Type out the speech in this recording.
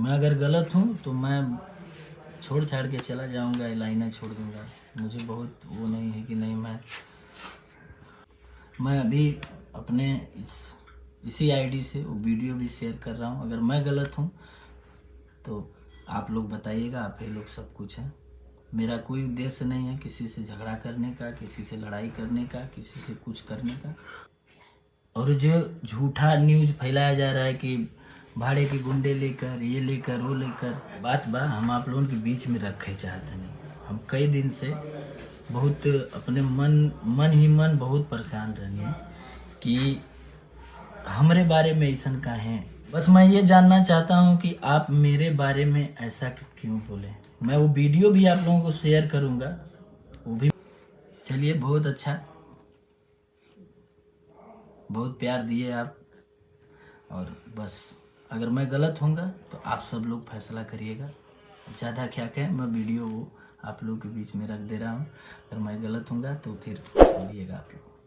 मैं अगर गलत हूँ तो मैं छोड़ छाड़ के चला जाऊँगा, लाइनें छोड़ दूँगा। मुझे बहुत वो नहीं है कि नहीं, मैं अभी अपने इसी आईडी से वो वीडियो भी शेयर कर रहा हूँ। अगर मैं गलत हूँ तो आप लोग बताइएगा, आप ही लोग सब कुछ है। मेरा कोई उद्देश्य नहीं है किसी से झगड़ा करने का, किसी से लड़ाई करने का, किसी से कुछ करने का। और जो झूठा न्यूज़ फैलाया जा रहा है कि भाड़े के गुंडे लेकर, ये लेकर, वो लेकर, बात हम आप लोगों के बीच में रखे चाहते नहीं। हम कई दिन से बहुत अपने मन बहुत परेशान रहने कि हमारे बारे में ऐसा का है। बस मैं ये जानना चाहता हूँ कि आप मेरे बारे में ऐसा क्यों बोले। मैं वो वीडियो भी आप लोगों को शेयर करूँगा, वो भी। चलिए, बहुत अच्छा, बहुत प्यार दिए आप। और बस अगर मैं गलत होऊंगा तो आप सब लोग फैसला करिएगा। ज़्यादा क्या कहें, मैं वीडियो वो आप लोगों के बीच में रख दे रहा हूँ। अगर मैं गलत होऊंगा तो फिर बोलिएगा आप लोग।